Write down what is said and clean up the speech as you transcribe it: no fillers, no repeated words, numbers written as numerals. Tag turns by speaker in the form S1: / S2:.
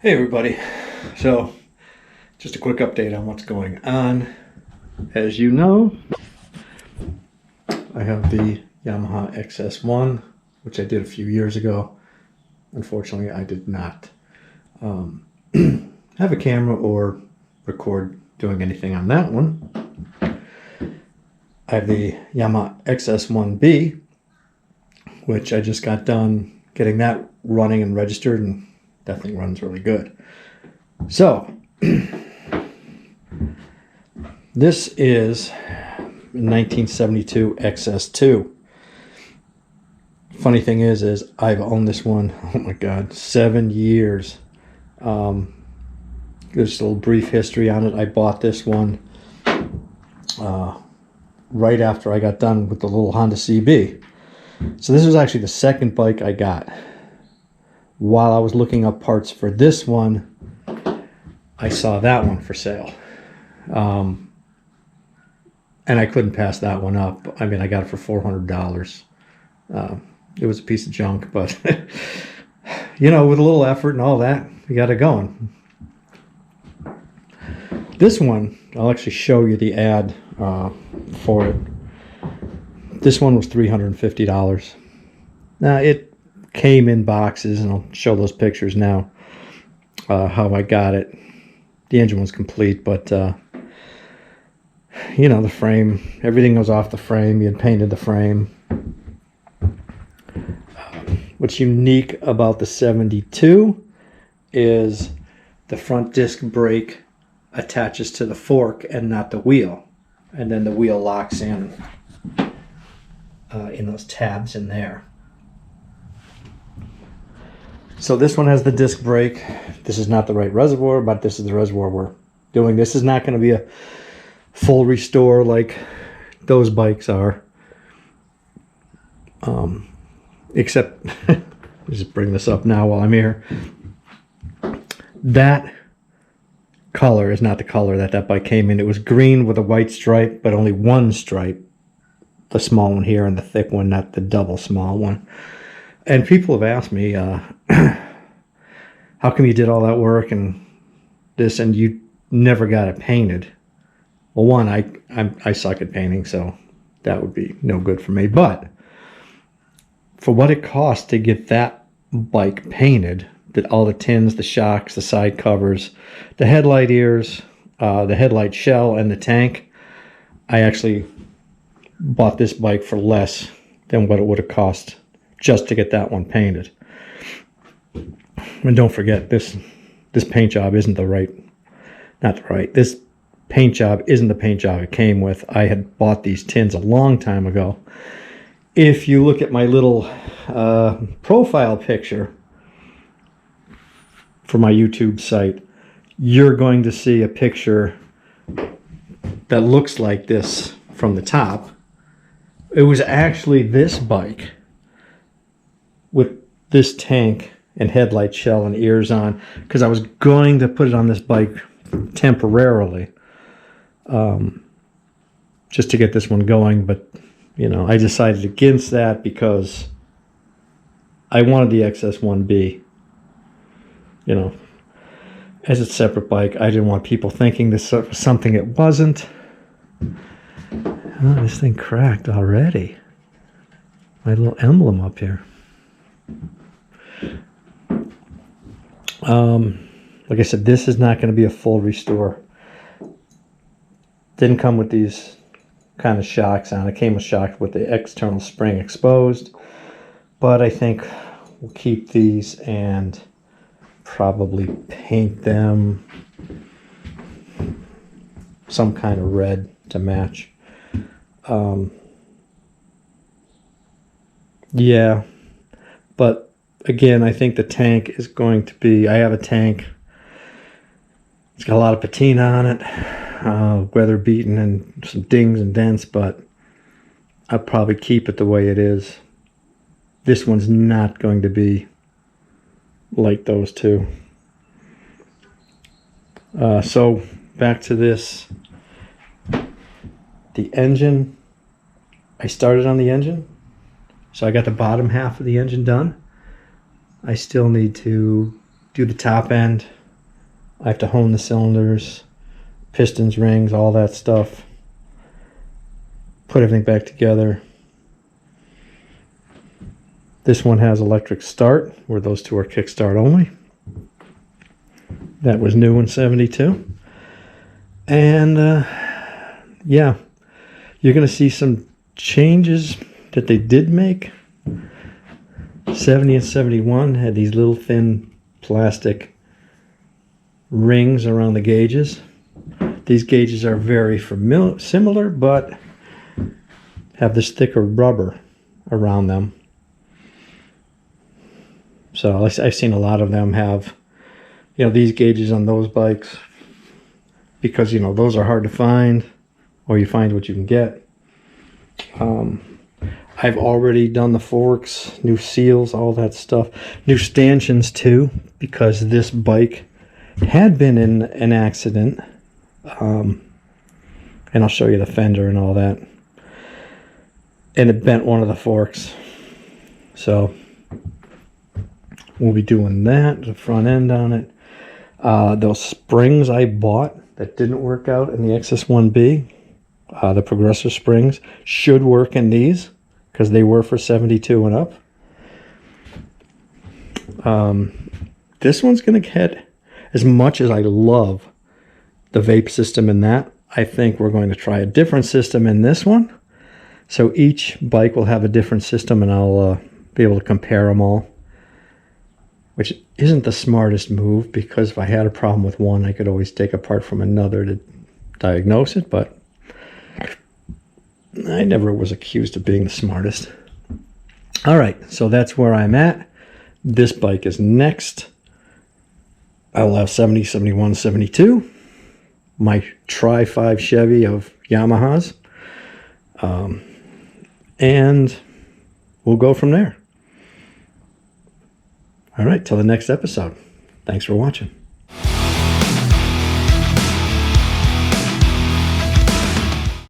S1: Hey everybody, so just a quick update on what's going on. As you know, I have the Yamaha XS1, which I did a few years ago. Unfortunately, I did not have a camera or record doing anything on that one. I have the Yamaha XS1B, which I just got done getting that running and registered, and that thing runs really good. So, this is 1972 XS2. Funny thing is I've owned this one, oh my god, 7 years. There's a little brief history on it. I bought this one right after I got done with the little Honda CB. So this was actually the second bike I got. While I was looking up parts for this one, I saw that one for sale. And I couldn't pass that one up. I mean, I got it for $400. It was a piece of junk, but you know, with a little effort and all that, we got it going. This one, I'll actually show you the ad for it. This one was $350. Now, it came in boxes, and I'll show those pictures now, how I got it. The engine was complete, but you know, the frame, everything was off the frame. You had painted the frame. What's unique about the 72 is the front disc brake attaches to the fork and not the wheel, and then the wheel locks in those tabs in there. So this one has the disc brake. This is not the right reservoir, but this is the reservoir we're doing. This is not going to be a full restore like those bikes are. Except, just bring this up now while I'm here. That color is not the color that bike came in. It was green with a white stripe, but only one stripe. The small one here and the thick one, not the double small one. And people have asked me, how come you did all that work and this and you never got it painted? Well, one, I suck at painting, so that would be no good for me. But for what it cost to get that bike painted, that all the tins, the shocks, the side covers, the headlight ears, the headlight shell, and the tank, I actually bought this bike for less than what it would have cost just to get that one painted. And don't forget, this paint job isn't this paint job isn't the paint job it came with. I had bought these tins a long time ago. If you look at my little profile picture for my YouTube site, you're going to see a picture that looks like this from the top. It was actually this bike with this tank and headlight shell and ears on, because I was going to put it on this bike temporarily, just to get this one going. But you know, I decided against that because I wanted the XS1B, you know, as a separate bike. I didn't want people thinking this was something it wasn't. Oh, this thing cracked already. My little emblem up here. Like I said, this is not going to be a full restore. Didn't come with these kind of shocks on. It came with shocks with the external spring exposed. But I think we'll keep these and probably paint them some kind of red to match. Yeah, but again, I think the tank is going to be, I have a tank. It's got a lot of patina on it, weather beaten and some dings and dents, but I'll probably keep it the way it is. This one's not going to be like those two. So back to this. The engine, I started on the engine. So I got the bottom half of the engine done. I still need to do the top end, I have to hone the cylinders, pistons, rings, all that stuff. Put everything back together. This one has electric start, where those two are kickstart only. That was new in 72. And yeah, you're going to see some changes that they did make. 70 and 71 had these little thin plastic rings around the gauges. These gauges are very similar, but have this thicker rubber around them. So I've seen a lot of them have, these gauges on those bikes, because, those are hard to find, or you find what you can get. I've already done the forks, new seals, all that stuff. New stanchions too, because this bike had been in an accident. And I'll show you the fender and all that. And it bent one of the forks. So we'll be doing that, the front end on it. Those springs I bought that didn't work out in the XS1B, the progressor springs, should work in these, because they were for 72 and up. This one's going to get, as much as I love the vape system in that, I think we're going to try a different system in this one. So each bike will have a different system, and I'll be able to compare them all, which isn't the smartest move, because if I had a problem with one, I could always take apart from another to diagnose it, but I never was accused of being the smartest. All right, so that's where I'm at. This bike is next. I'll have 70, 71, 72. My Tri-5 Chevy of Yamaha's. And we'll go from there. All right, till the next episode. Thanks for watching.